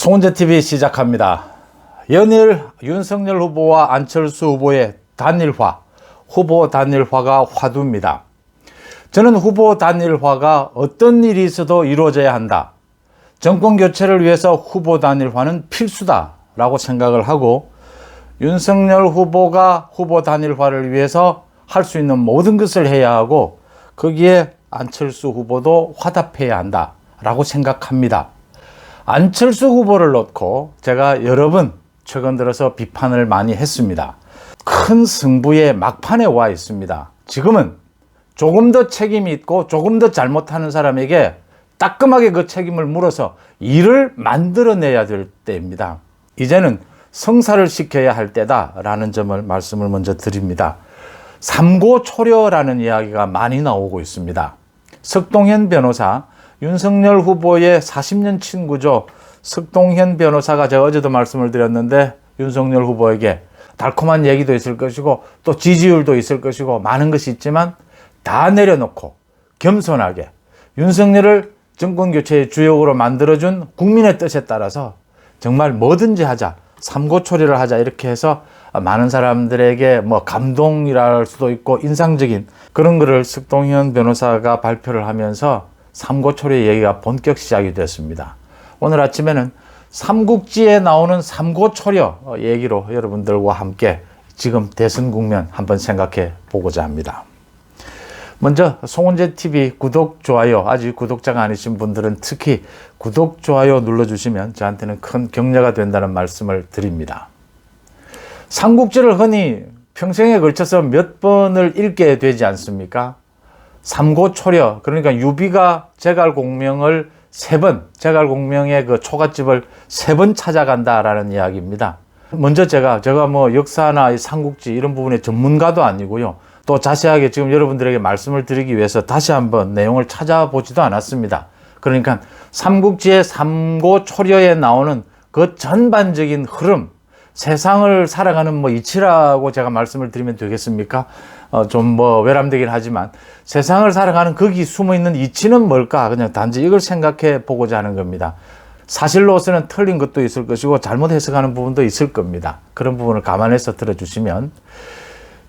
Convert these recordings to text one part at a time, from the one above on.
송은재TV 시작합니다. 연일 윤석열 후보와 안철수 후보의 단일화, 후보 단일화가 화두입니다. 저는 후보 단일화가 어떤 일이 있어도 이루어져야 한다. 정권 교체를 위해서 후보 단일화는 필수다라고 생각을 하고, 윤석열 후보가 후보 단일화를 위해서 할 수 있는 모든 것을 해야 하고, 거기에 안철수 후보도 화답해야 한다라고 생각합니다. 안철수 후보를 놓고 제가 여러 번 최근 들어서 비판을 많이 했습니다. 큰 승부의 막판에 와 있습니다. 지금은 조금 더 책임이 있고 조금 더 잘못하는 사람에게 따끔하게 그 책임을 물어서 일을 만들어내야 될 때입니다. 이제는 성사를 시켜야 할 때다라는 점을 말씀을 먼저 드립니다. 삼고초려라는 이야기가 많이 나오고 있습니다. 석동현 변호사, 윤석열 후보의 40년 친구죠. 석동현 변호사가 제가 어제도 말씀을 드렸는데, 윤석열 후보에게 달콤한 얘기도 있을 것이고 또 지지율도 있을 것이고 많은 것이 있지만 다 내려놓고 겸손하게 윤석열을 정권교체의 주역으로 만들어준 국민의 뜻에 따라서 정말 뭐든지 하자, 삼고초려를 하자, 이렇게 해서 많은 사람들에게 감동이라 할 수도 있고 인상적인 그런 거를 석동현 변호사가 발표를 하면서 삼고초려 얘기가 본격 시작이 됐습니다. 오늘 아침에는 삼국지에 나오는 삼고초려 얘기로 여러분들과 함께 지금 대선 국면 한번 생각해 보고자 합니다. 먼저 송은재TV 구독, 좋아요, 아직 구독자가 아니신 분들은 특히 구독, 좋아요 눌러주시면 저한테는 큰 격려가 된다는 말씀을 드립니다. 삼국지를 흔히 평생에 걸쳐서 몇 번을 읽게 되지 않습니까? 삼고초려, 그러니까 유비가 제갈공명을 3번, 제갈공명의 그 초가집을 3번 찾아간다라는 이야기입니다. 먼저 제가 역사나 삼국지 이런 부분의 전문가도 아니고요. 또 자세하게 지금 여러분들에게 말씀을 드리기 위해서 다시 한번 내용을 찾아보지도 않았습니다. 그러니까 삼국지의 삼고초려에 나오는 그 전반적인 흐름, 세상을 살아가는 이치라고 제가 말씀을 드리면 되겠습니까? 좀 외람되긴 하지만 세상을 살아가는 거기 숨어있는 이치는 뭘까? 그냥 단지 이걸 생각해 보고자 하는 겁니다. 사실로서는 틀린 것도 있을 것이고 잘못 해석하는 부분도 있을 겁니다. 그런 부분을 감안해서 들어주시면,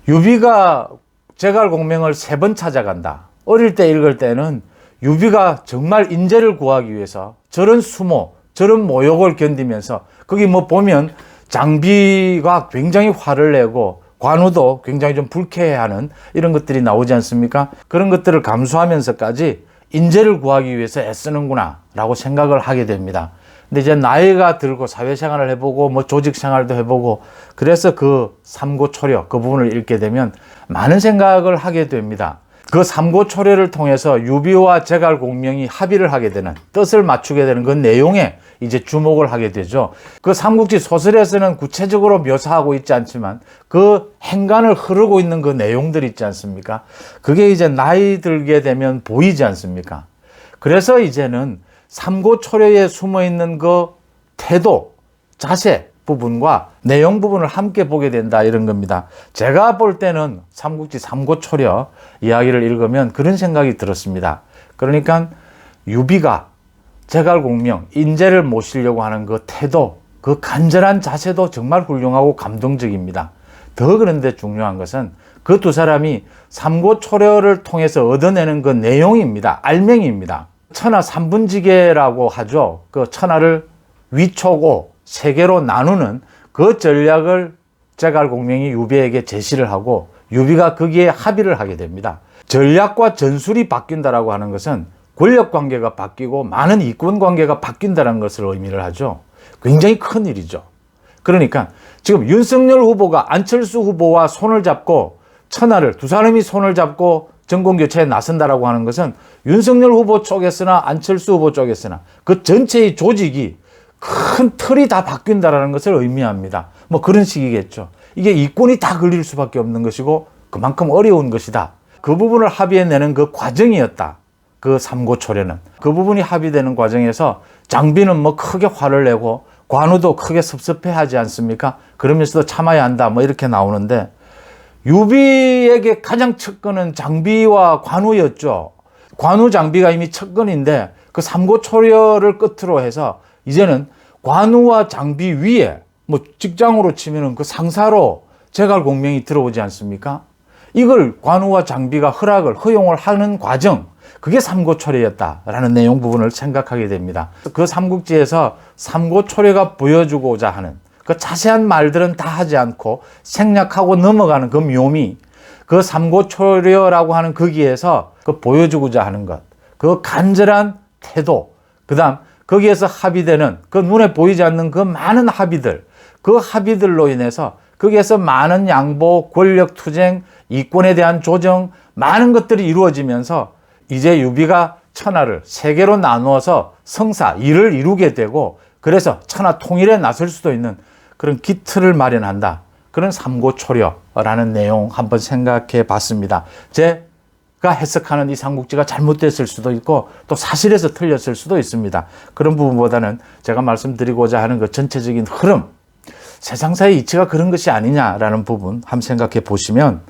유비가 제갈공명을 3번 찾아간다. 어릴 때 읽을 때는 유비가 정말 인재를 구하기 위해서 저런 수모, 저런 모욕을 견디면서, 거기 보면 장비가 굉장히 화를 내고 관우도 굉장히 좀 불쾌해하는 이런 것들이 나오지 않습니까? 그런 것들을 감수하면서까지 인재를 구하기 위해서 애쓰는구나 라고 생각을 하게 됩니다. 근데 이제 나이가 들고 사회생활을 해보고 조직생활도 해보고 그래서 그 삼고초려 그 부분을 읽게 되면 많은 생각을 하게 됩니다. 그 삼고초려를 통해서 유비와 제갈공명이 합의를 하게 되는, 뜻을 맞추게 되는 그 내용에 이제 주목을 하게 되죠. 그 삼국지 소설에서는 구체적으로 묘사하고 있지 않지만 그 행간을 흐르고 있는 그 내용들 있지 않습니까? 그게 이제 나이 들게 되면 보이지 않습니까? 그래서 이제는 삼고초려에 숨어있는 그 태도, 자세 부분과 내용 부분을 함께 보게 된다, 이런 겁니다. 제가 볼 때는 삼국지 삼고초려 이야기를 읽으면 그런 생각이 들었습니다. 그러니까 유비가 제갈공명, 인재를 모시려고 하는 그 태도, 그 간절한 자세도 정말 훌륭하고 감동적입니다. 더 그런데 중요한 것은 그 두 사람이 삼고초려를 통해서 얻어내는 그 내용입니다. 알맹이입니다. 천하 삼분지계라고 하죠. 그 천하를 위초고 세계로 나누는 그 전략을 제갈공명이 유비에게 제시를 하고 유비가 거기에 합의를 하게 됩니다. 전략과 전술이 바뀐다라고 하는 것은 권력관계가 바뀌고 많은 이권관계가 바뀐다는 것을 의미를 하죠. 굉장히 큰 일이죠. 그러니까 지금 윤석열 후보가 안철수 후보와 손을 잡고 천하를, 두 사람이 손을 잡고 정권교체에 나선다라고 하는 것은 윤석열 후보 쪽에서나 안철수 후보 쪽에서나 그 전체의 조직이 큰 틀이 다 바뀐다라는 것을 의미합니다. 그런 식이겠죠. 이게 이권이 다 걸릴 수밖에 없는 것이고 그만큼 어려운 것이다. 그 부분을 합의해내는 그 과정이었다. 그 삼고초려는. 그 부분이 합의되는 과정에서 장비는 크게 화를 내고 관우도 크게 섭섭해하지 않습니까? 그러면서도 참아야 한다. 이렇게 나오는데, 유비에게 가장 척건은 장비와 관우였죠. 관우 장비가 이미 척건인데 그 삼고초려를 끝으로 해서 이제는 관우와 장비 위에 뭐 직장으로 치면은 그 상사로 재갈 공명이 들어오지 않습니까? 이걸 관우와 장비가 허용을 하는 과정, 그게 삼고초려였다라는 내용 부분을 생각하게 됩니다. 그 삼국지에서 삼고초려가 보여주고자 하는 그 자세한 말들은 다 하지 않고 생략하고 넘어가는 그 묘미, 그 삼고초려라고 하는 거기에서 그 보여주고자 하는 것, 그 간절한 태도, 그 다음 거기에서 합의되는 그 눈에 보이지 않는 그 많은 합의들, 그 합의들로 인해서 거기에서 많은 양보, 권력 투쟁, 이권에 대한 조정, 많은 것들이 이루어지면서 이제 유비가 천하를 세 개로 나누어서 성사, 일을 이루게 되고 그래서 천하 통일에 나설 수도 있는 그런 기틀을 마련한다. 그런 삼고초려라는 내용 한번 생각해 봤습니다. 제가 해석하는 이 삼국지가 잘못됐을 수도 있고 또 사실에서 틀렸을 수도 있습니다. 그런 부분보다는 제가 말씀드리고자 하는 그 전체적인 흐름, 세상사의 이치가 그런 것이 아니냐라는 부분 한번 생각해 보시면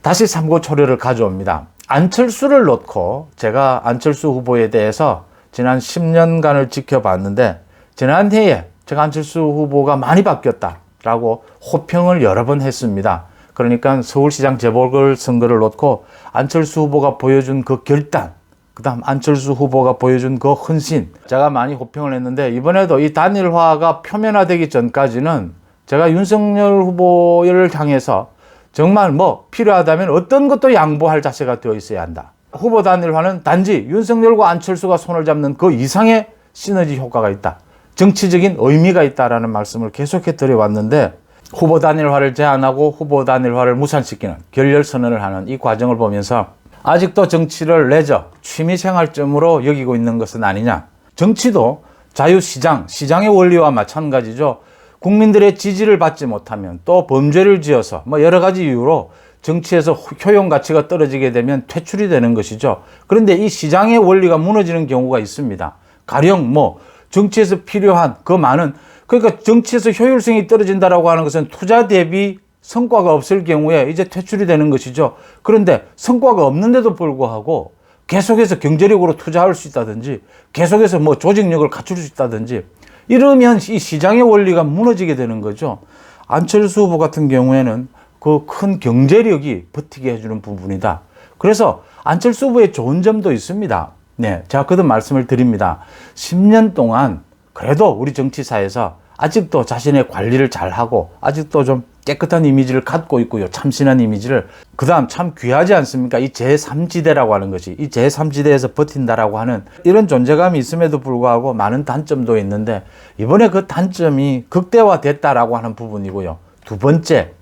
다시 삼고초려를 가져옵니다. 안철수를 놓고 제가 안철수 후보에 대해서 지난 10년간을 지켜봤는데 지난해에 제가 안철수 후보가 많이 바뀌었다라고 호평을 여러 번 했습니다. 그러니까 서울시장 재보궐선거를 놓고 안철수 후보가 보여준 그 결단, 그 다음 안철수 후보가 보여준 그 헌신, 제가 많이 호평을 했는데 이번에도 이 단일화가 표면화되기 전까지는 제가 윤석열 후보를 향해서 정말 뭐 필요하다면 어떤 것도 양보할 자세가 되어 있어야 한다. 후보 단일화는 단지 윤석열과 안철수가 손을 잡는 그 이상의 시너지 효과가 있다. 정치적인 의미가 있다라는 말씀을 계속해 드려왔는데 후보 단일화를 제안하고 후보 단일화를 무산시키는 결렬선언을 하는 이 과정을 보면서 아직도 정치를 레저, 취미생활점으로 여기고 있는 것은 아니냐. 정치도 자유시장, 시장의 원리와 마찬가지죠. 국민들의 지지를 받지 못하면 또 범죄를 지어서 뭐 여러 가지 이유로 정치에서 효용 가치가 떨어지게 되면 퇴출이 되는 것이죠. 그런데 이 시장의 원리가 무너지는 경우가 있습니다. 가령 뭐 정치에서 필요한 그 많은, 그러니까 정치에서 효율성이 떨어진다라고 하는 것은 투자 대비 성과가 없을 경우에 이제 퇴출이 되는 것이죠. 그런데 성과가 없는데도 불구하고 계속해서 경제력으로 투자할 수 있다든지 계속해서 뭐 조직력을 갖출 수 있다든지 이러면 이 시장의 원리가 무너지게 되는 거죠. 안철수 후보 같은 경우에는 그 큰 경제력이 버티게 해주는 부분이다. 그래서 안철수 후보의 좋은 점도 있습니다. 네, 제가 거듭 말씀을 드립니다. 10년 동안 그래도 우리 정치사에서 아직도 자신의 관리를 잘하고 아직도 좀 깨끗한 이미지를 갖고 있고요. 참신한 이미지를. 그 다음 참 귀하지 않습니까? 이 제3지대라고 하는 것이, 이 제3지대에서 버틴다라고 하는 이런 존재감이 있음에도 불구하고 많은 단점도 있는데 이번에 그 단점이 극대화됐다라고 하는 부분이고요. 두 번째,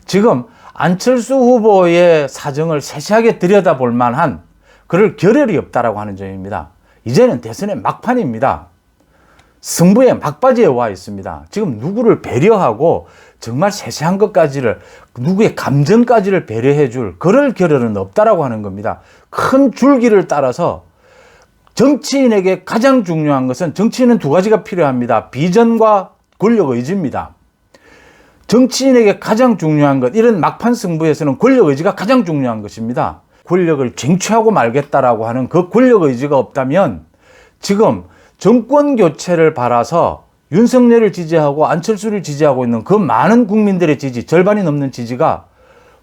지금 안철수 후보의 사정을 세세하게 들여다볼 만한 그럴 겨를이 없다라고 하는 점입니다. 이제는 대선의 막판입니다. 승부의 막바지에 와 있습니다. 지금 누구를 배려하고 정말 세세한 것까지를, 누구의 감정까지를 배려해 줄 그럴 겨를은 없다라고 하는 겁니다. 큰 줄기를 따라서 정치인에게 가장 중요한 것은, 정치인은 두 가지가 필요합니다. 비전과 권력 의지입니다. 정치인에게 가장 중요한 것, 이런 막판 승부에서는 권력 의지가 가장 중요한 것입니다. 권력을 쟁취하고 말겠다라고 하는 그 권력 의지가 없다면 지금 정권 교체를 바라서 윤석열을 지지하고 안철수를 지지하고 있는 그 많은 국민들의 지지, 절반이 넘는 지지가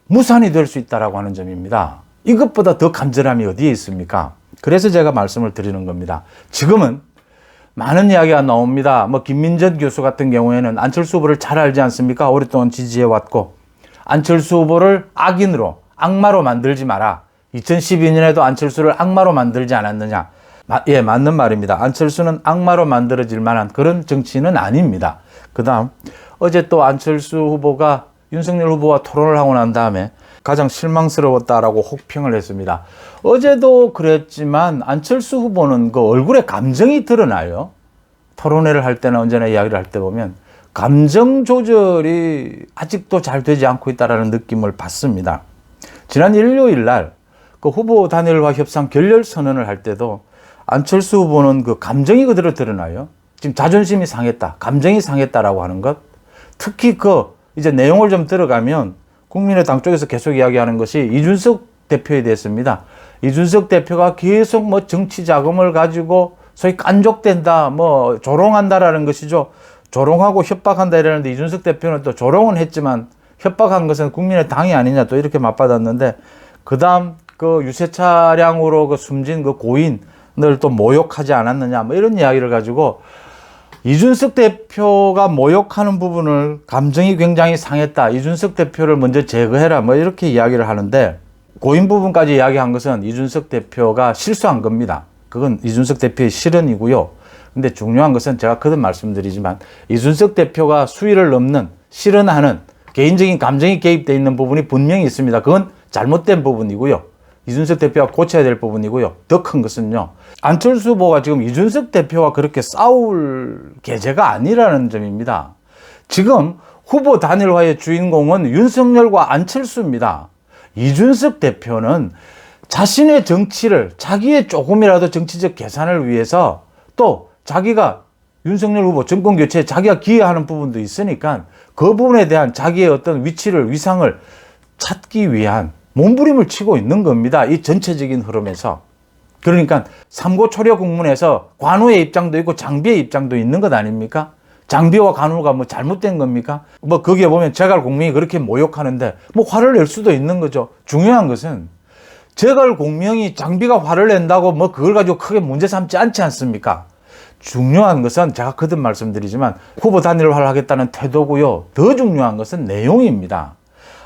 무산이 될 수 있다라고 하는 점입니다. 이것보다 더 간절함이 어디에 있습니까? 그래서 제가 말씀을 드리는 겁니다. 지금은 많은 이야기가 나옵니다. 뭐 김민전 교수 같은 경우에는 안철수 후보를 잘 알지 않습니까? 오랫동안 지지해왔고 안철수 후보를 악인으로, 악마로 만들지 마라. 2012년에도 안철수를 악마로 만들지 않았느냐? 예, 맞는 말입니다. 안철수는 악마로 만들어질 만한 그런 정치인은 아닙니다. 그 다음, 어제 또 안철수 후보가 윤석열 후보와 토론을 하고 난 다음에 가장 실망스러웠다라고 혹평을 했습니다. 어제도 그랬지만 안철수 후보는 그 얼굴에 감정이 드러나요. 토론회를 할 때나 언제나 이야기를 할 때 보면 감정 조절이 아직도 잘 되지 않고 있다는 느낌을 받습니다. 지난 일요일 날 그 후보 단일화 협상 결렬 선언을 할 때도 안철수 후보는 그 감정이 그대로 드러나요. 지금 자존심이 상했다, 감정이 상했다라고 하는 것. 특히 그 이제 내용을 좀 들어가면 국민의당 쪽에서 계속 이야기하는 것이 이준석 대표에 대해서입니다. 이준석 대표가 계속 뭐 정치 자금을 가지고 소위 깐족된다, 뭐 조롱한다라는 것이죠. 조롱하고 협박한다 이러는데 이준석 대표는 또 조롱은 했지만 협박한 것은 국민의 당이 아니냐 또 이렇게 맞받았는데, 그다음 그 유세 차량으로 그 숨진 그 고인을 또 모욕하지 않았느냐 뭐 이런 이야기를 가지고 이준석 대표가 모욕하는 부분을 감정이 굉장히 상했다, 이준석 대표를 먼저 제거해라 뭐 이렇게 이야기를 하는데, 고인 부분까지 이야기한 것은 이준석 대표가 실수한 겁니다. 그건 이준석 대표의 실언이고요. 근데 중요한 것은 제가 거듭 말씀드리지만 이준석 대표가 수위를 넘는 실언하는 개인적인 감정이 개입되어 있는 부분이 분명히 있습니다. 그건 잘못된 부분이고요. 이준석 대표가 고쳐야 될 부분이고요. 더 큰 것은요, 안철수 후보가 지금 이준석 대표와 그렇게 싸울 계제가 아니라는 점입니다. 지금 후보 단일화의 주인공은 윤석열과 안철수입니다. 이준석 대표는 자신의 정치를, 자기의 조금이라도 정치적 계산을 위해서, 또 자기가 윤석열 후보 정권 교체에 자기가 기여하는 부분도 있으니까 그 부분에 대한 자기의 어떤 위치를, 위상을 찾기 위한 몸부림을 치고 있는 겁니다. 이 전체적인 흐름에서. 그러니까 삼고초려 국문에서 관우의 입장도 있고 장비의 입장도 있는 것 아닙니까? 장비와 관우가 뭐 잘못된 겁니까? 뭐 거기에 보면 제갈공명이 그렇게 모욕하는데 뭐 화를 낼 수도 있는 거죠. 중요한 것은 제갈공명이 장비가 화를 낸다고 뭐 그걸 가지고 크게 문제 삼지 않지 않습니까? 중요한 것은 제가 거듭 말씀드리지만 후보 단일화를 하겠다는 태도고요. 더 중요한 것은 내용입니다.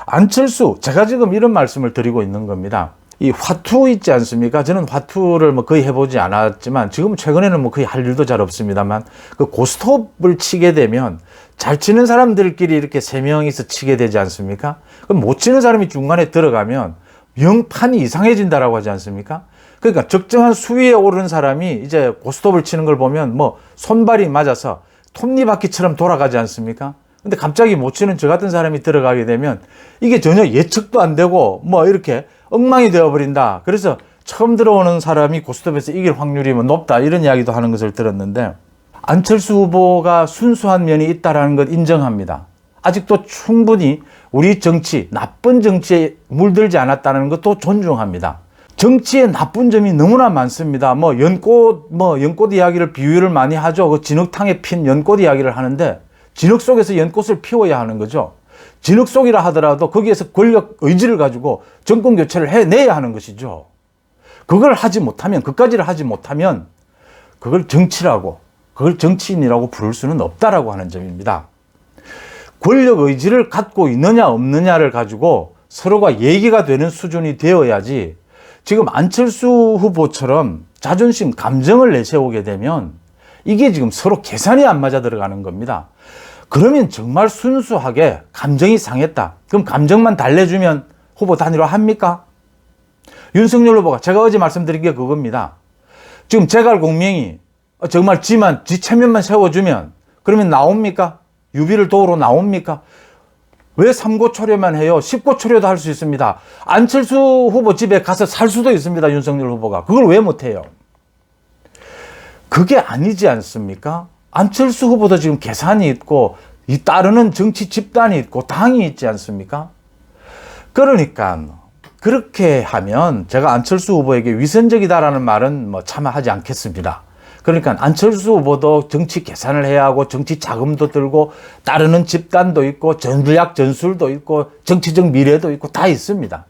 안철수, 제가 지금 이런 말씀을 드리고 있는 겁니다. 이 화투 있지 않습니까? 저는 화투를 뭐 거의 해보지 않았지만 지금 최근에는 뭐 거의 할 일도 잘 없습니다만, 그 고스톱을 치게 되면 잘 치는 사람들끼리 이렇게 세 명이서 치게 되지 않습니까? 그럼 못 치는 사람이 중간에 들어가면 명판이 이상해진다라고 하지 않습니까? 그러니까 적정한 수위에 오른 사람이 이제 고스톱을 치는 걸 보면 뭐 손발이 맞아서 톱니바퀴처럼 돌아가지 않습니까? 근데 갑자기 못 치는 저 같은 사람이 들어가게 되면 이게 전혀 예측도 안 되고 뭐 이렇게 엉망이 되어버린다. 그래서 처음 들어오는 사람이 고스톱에서 이길 확률이 뭐 높다, 이런 이야기도 하는 것을 들었는데, 안철수 후보가 순수한 면이 있다는 것 인정합니다. 아직도 충분히 우리 정치, 나쁜 정치에 물들지 않았다는 것도 존중합니다. 정치에 나쁜 점이 너무나 많습니다. 뭐 연꽃 이야기를 비유를 많이 하죠. 그 진흙탕에 핀 연꽃 이야기를 하는데 진흙 속에서 연꽃을 피워야 하는 거죠. 진흙 속이라 하더라도 거기에서 권력 의지를 가지고 정권 교체를 해내야 하는 것이죠. 그걸 하지 못하면, 그까지를 하지 못하면 그걸 정치라고, 그걸 정치인이라고 부를 수는 없다라고 하는 점입니다. 권력 의지를 갖고 있느냐 없느냐를 가지고 서로가 얘기가 되는 수준이 되어야지, 지금 안철수 후보처럼 자존심, 감정을 내세우게 되면 이게 지금 서로 계산이 안 맞아 들어가는 겁니다. 그러면 정말 순수하게 감정이 상했다, 그럼 감정만 달래주면 후보 단일화 합니까? 윤석열 후보가, 제가 어제 말씀드린 게 그겁니다. 지금 제갈공명이 정말 지 체면만 세워주면 그러면 나옵니까? 유비를 도우러 나옵니까? 왜 삼고초려만 해요? 십고초려도 할 수 있습니다. 안철수 후보 집에 가서 살 수도 있습니다. 윤석열 후보가. 그걸 왜 못해요? 그게 아니지 않습니까? 안철수 후보도 지금 계산이 있고 이 따르는 정치 집단이 있고 당이 있지 않습니까? 그러니까 그렇게 하면 제가 안철수 후보에게 위선적이다라는 말은 뭐 차마 하지 않겠습니다. 그러니까 안철수 후보도 정치 계산을 해야 하고 정치 자금도 들고 따르는 집단도 있고 전략 전술도 있고 정치적 미래도 있고 다 있습니다.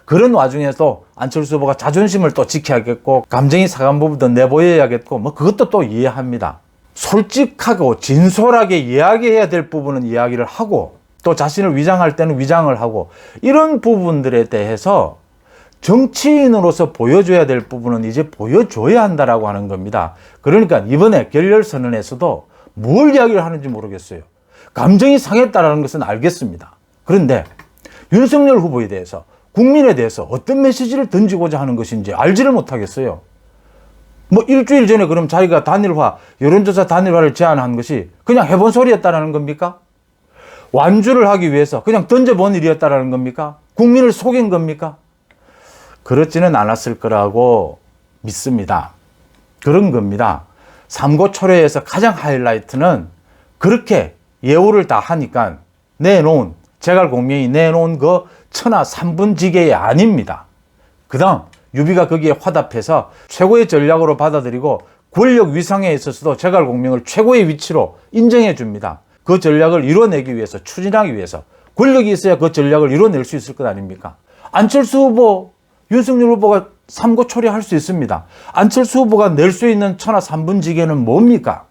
그런 와중에도 안철수 후보가 자존심을 또 지켜야겠고 감정이 상한 부분도 내보여야겠고 뭐 그것도 또 이해합니다. 솔직하고 진솔하게 이야기해야 될 부분은 이야기를 하고 또 자신을 위장할 때는 위장을 하고 이런 부분들에 대해서 정치인으로서 보여줘야 될 부분은 이제 보여줘야 한다라고 하는 겁니다. 그러니까 이번에 결렬선언에서도 뭘 이야기를 하는지 모르겠어요. 감정이 상했다라는 것은 알겠습니다. 그런데 윤석열 후보에 대해서, 국민에 대해서 어떤 메시지를 던지고자 하는 것인지 알지를 못하겠어요. 뭐 일주일 전에 그럼 자기가 단일화, 여론조사 단일화를 제안한 것이 그냥 해본 소리였다라는 겁니까? 완주를 하기 위해서 그냥 던져본 일이었다라는 겁니까? 국민을 속인 겁니까? 그렇지는 않았을 거라고 믿습니다. 그런 겁니다. 삼고초려에서 가장 하이라이트는 그렇게 예우를 다 하니까 내놓은, 제갈공명이 내놓은 그 천하 삼분지계이 아닙니다. 그 다음 유비가 거기에 화답해서 최고의 전략으로 받아들이고 권력 위상에 있어서도 제갈공명을 최고의 위치로 인정해 줍니다. 그 전략을 이뤄내기 위해서, 추진하기 위해서 권력이 있어야 그 전략을 이뤄낼 수 있을 것 아닙니까? 안철수 후보, 윤석열 후보가 삼고초려할 수 있습니다. 안철수 후보가 낼 수 있는 천하 3분지계는 뭡니까?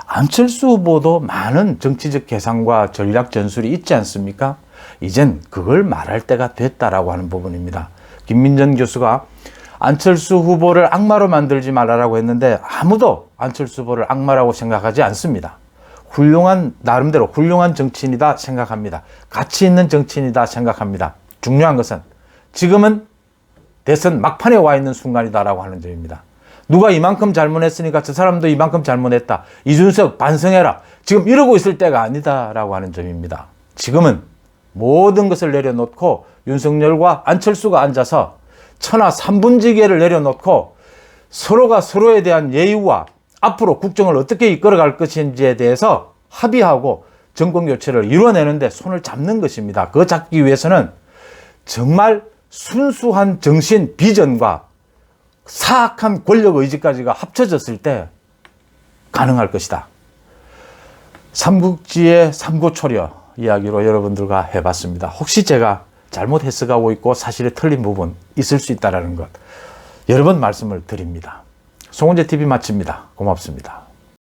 안철수 후보도 많은 정치적 계산과 전략 전술이 있지 않습니까? 이젠 그걸 말할 때가 됐다라고 하는 부분입니다. 김민전 교수가 안철수 후보를 악마로 만들지 말라라고 했는데 아무도 안철수 후보를 악마라고 생각하지 않습니다. 나름대로 훌륭한 정치인이다 생각합니다. 가치 있는 정치인이다 생각합니다. 중요한 것은 지금은 대선 막판에 와 있는 순간이다라고 하는 점입니다. 누가 이만큼 잘못했으니까 저 사람도 이만큼 잘못했다. 이준석 반성해라. 지금 이러고 있을 때가 아니다라고 하는 점입니다. 지금은 모든 것을 내려놓고 윤석열과 안철수가 앉아서 천하 3분지계를 내려놓고 서로가 서로에 대한 예의와 앞으로 국정을 어떻게 이끌어갈 것인지에 대해서 합의하고 정권교체를 이뤄내는데 손을 잡는 것입니다. 그거 잡기 위해서는 정말 순수한 정신, 비전과 사악한 권력 의지까지가 합쳐졌을 때 가능할 것이다. 삼국지의 삼고초려 이야기로 여러분들과 해봤습니다. 혹시 제가 잘못 해석하고 있고 사실에 틀린 부분 있을 수 있다는 것 여러 번 말씀을 드립니다. 송은재 TV 마칩니다. 고맙습니다.